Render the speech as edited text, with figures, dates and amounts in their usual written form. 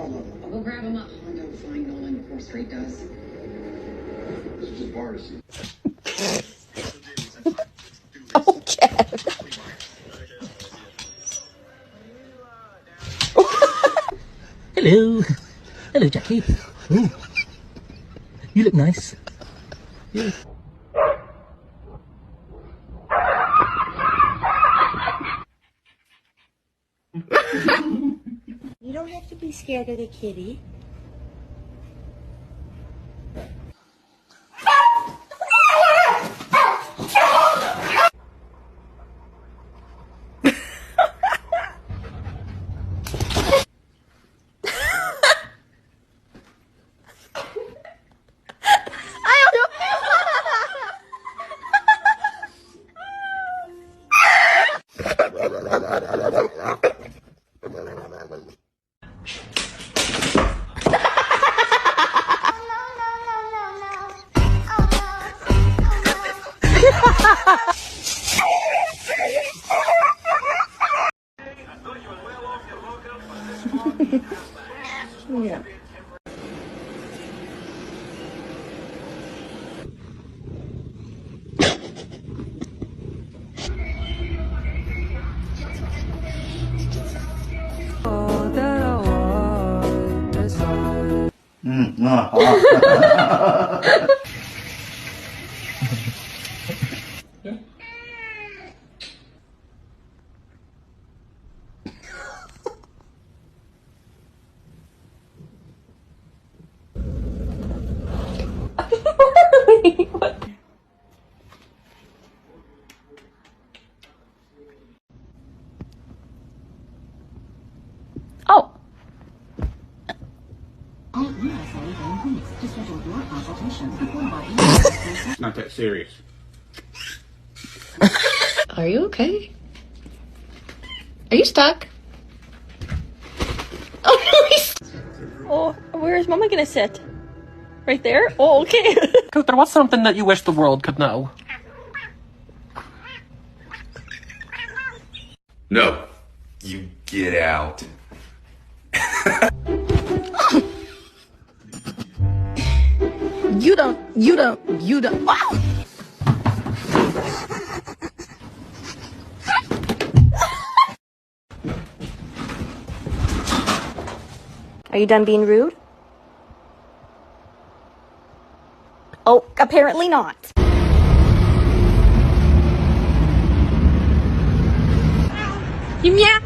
I'll go grab him up. I go flying Nolan before Street does. This is just bar receipt. Okay. Hello. Hello, Jackie. Ooh. You look nice. Yeah. You don't have to be scared of the kitty. Yeah. Oh. It's not that serious. Are you okay? Are you stuck? Oh, no, he's... Oh, where is Mama gonna sit? Right there? Oh, okay. Cooter, what's something that you wish the world could know? No. You get out. You don't. Oh! Are you done being rude? Oh, apparently not. You meow.